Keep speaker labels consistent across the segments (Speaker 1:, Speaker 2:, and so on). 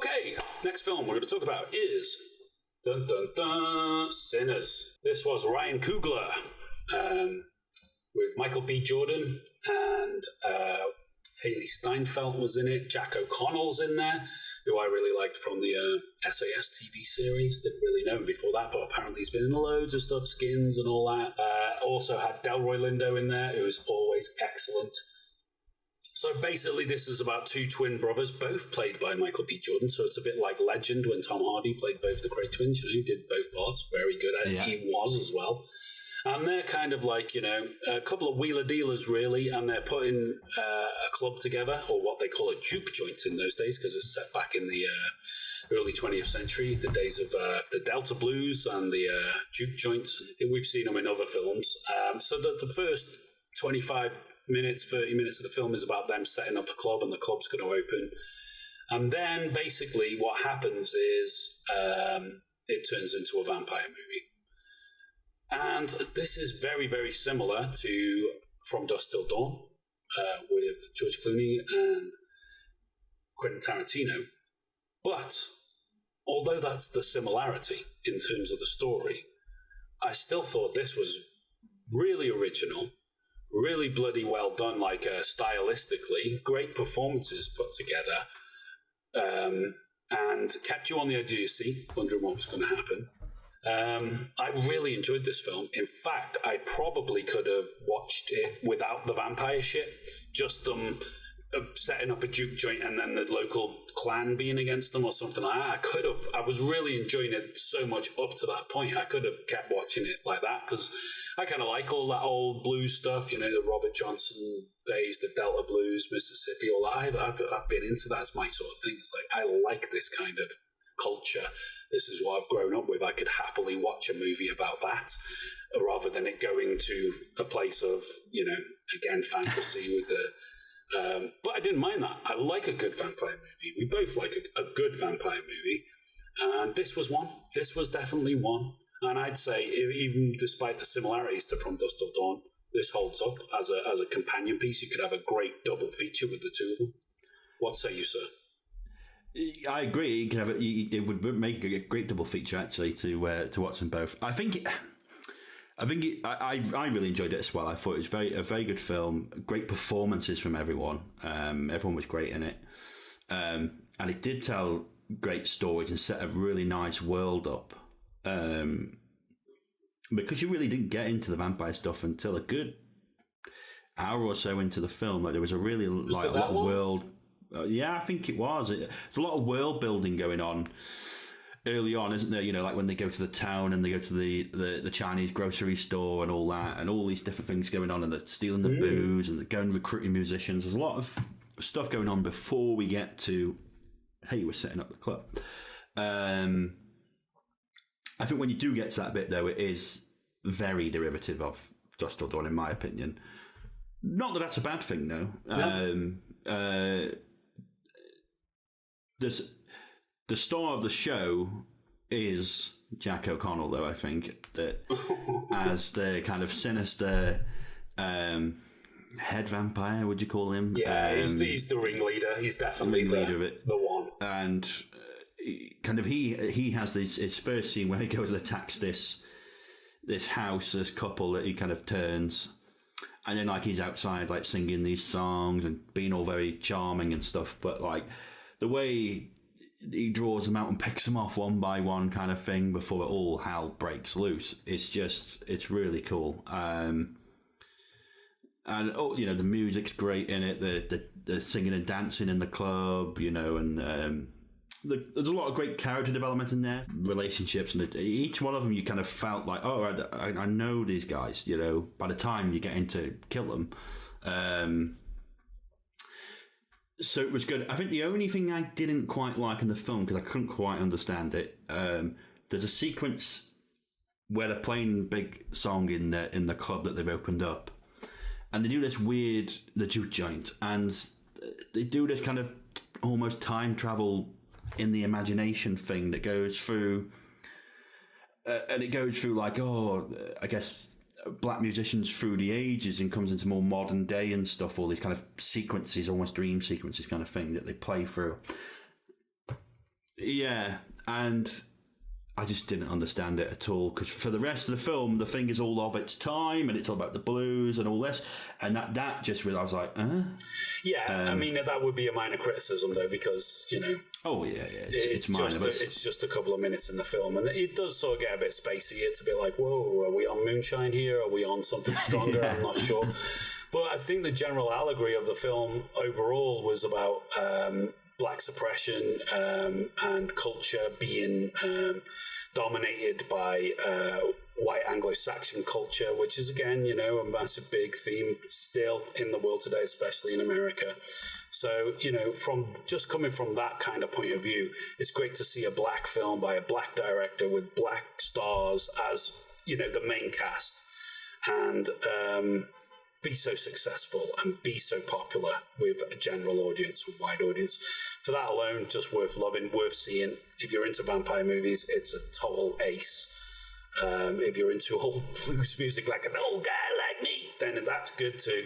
Speaker 1: Okay, next film we're going to talk about is dun dun dun Sinners. This was Ryan Coogler with Michael B. Jordan and Hailee Steinfeld was in it. Jack O'Connell's in there, who I really liked from the SAS TV series. Didn't really know him before that, but apparently he's been in loads of stuff, Skins and all that. Also had Delroy Lindo in there, who is always excellent. So basically this is about two twin brothers, both played by Michael B. Jordan, so it's a bit like Legend when Tom Hardy played both the Cray twins, he did both parts, very good at it. Yeah. He was as well. And they're kind of like, a couple of wheeler dealers, really, and they're putting a club together, or what they call a juke joint in those days, because it's set back in the early 20th century, the days of the Delta Blues and the juke joints. We've seen them in other films. So the first 25 minutes, 30 minutes of the film is about them setting up the club, and the club's going to open. And then, basically, what happens is it turns into a vampire movie. And this is very, very similar to From Dusk Till Dawn with George Clooney and Quentin Tarantino. But although that's the similarity in terms of the story, I still thought this was really original, really bloody well done, like stylistically, great performances put together, and kept you on the edge of your seat, wondering what was going to happen. I really enjoyed this film. In fact, I probably could have watched it without the vampire shit, just them setting up a juke joint and then the local clan being against them or something like that. I was really enjoying it so much up to that point. I could have kept watching it like that, because I kind of like all that old blues stuff, the Robert Johnson days, the Delta Blues, Mississippi, all that. I've been into that. It's my sort of thing. It's like, I like this kind of culture. This is what I've grown up with. I could happily watch a movie about that rather than it going to a place of, again, fantasy with the... but I didn't mind that. I like a good vampire movie. We both like a good vampire movie. And this was one. This was definitely one. And I'd say, even despite the similarities to From Dusk Till Dawn, this holds up as a companion piece. You could have a great double feature with the two of them. What say you, sir?
Speaker 2: I agree. It would make a great double feature, actually, to watch them both. I really enjoyed it as well. I thought it was a very good film. Great performances from everyone. Everyone was great in it, and it did tell great stories and set a really nice world up. Because you really didn't get into the vampire stuff until a good hour or so into the film. Like, there was a really a lot of world. Yeah, I think it was. There's a lot of world building going on early on, isn't there? Like when they go to the town and they go to the Chinese grocery store and all that, and all these different things going on, and they're stealing the booze and they're going recruiting musicians. There's a lot of stuff going on before we get to, hey, we're setting up the club. I think when you do get to that bit, though, it is very derivative of Dusk Till Dawn, in my opinion. Not that that's a bad thing, though. No. The star of the show is Jack O'Connell, though, I think, that as the kind of sinister head vampire, would you call him?
Speaker 1: Yeah, he's the ringleader. He's definitely the one.
Speaker 2: And he has his first scene where he goes and attacks this house, this couple that he kind of turns. And then, he's outside, singing these songs and being all very charming and stuff. But, the way he draws them out and picks them off one by one kind of thing before all hell breaks loose, it's really cool. And, the music's great in it. The singing and dancing in the club, and there's a lot of great character development in there, relationships, and each one of them you kind of felt like, oh, I know these guys, by the time you get into kill them. So it was good. I think the only thing I didn't quite like in the film, because I couldn't quite understand it, there's a sequence where they're playing a big song in the club that they've opened up, and they do this weird, the juke joint, and they do this kind of almost time travel in the imagination thing that goes through, and it goes through I guess black musicians through the ages and comes into more modern day and stuff, all these kind of sequences, almost dream sequences kind of thing that they play through. Yeah, and I just didn't understand it at all, because for the rest of the film, the thing is all of its time, and it's all about the blues and all this, and that just really, I was like,
Speaker 1: Yeah, I mean, that would be a minor criticism, though, because, you know...
Speaker 2: Oh, yeah, it's minor.
Speaker 1: It's just a couple of minutes in the film, and it does sort of get a bit spacey. It's a bit like, whoa, are we on moonshine here? Are we on something stronger? Yeah. I'm not sure. But I think the general allegory of the film overall was about black suppression and culture being dominated by white Anglo-Saxon culture, which is, again, you know, a massive big theme still in the world today, especially in America. So, you know, from just coming from that kind of point of view, it's great to see a black film by a black director with black stars as, you know, the main cast, and be so successful and be so popular with a general audience, with wide audience. For that alone, just worth loving, worth seeing. If you're into vampire movies, it's a total ace. If you're into old blues music like an old guy like me, then that's good too.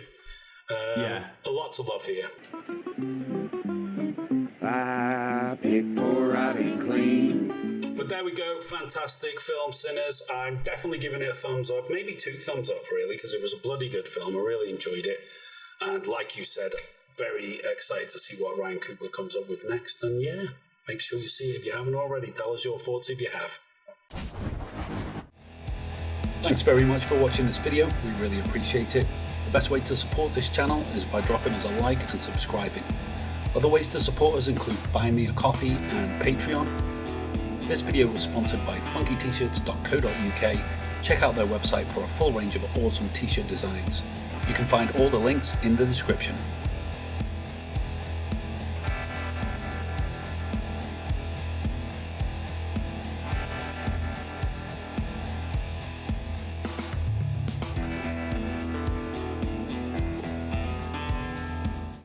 Speaker 1: A lot to love here.
Speaker 3: I pick pour out and clean.
Speaker 1: But there we go, fantastic film, Sinners. I'm definitely giving it a thumbs up, maybe 2 thumbs up, really, because it was a bloody good film. I really enjoyed it. And like you said, very excited to see what Ryan Coogler comes up with next. And yeah, make sure you see it if you haven't already. Tell us your thoughts if you have. Thanks very much for watching this video. We really appreciate it. The best way to support this channel is by dropping us a like and subscribing. Other ways to support us include buying me a coffee and Patreon. This video was sponsored by funkyt-shirts.co.uk. Check out their website for a full range of awesome t-shirt designs. You can find all the links in the description.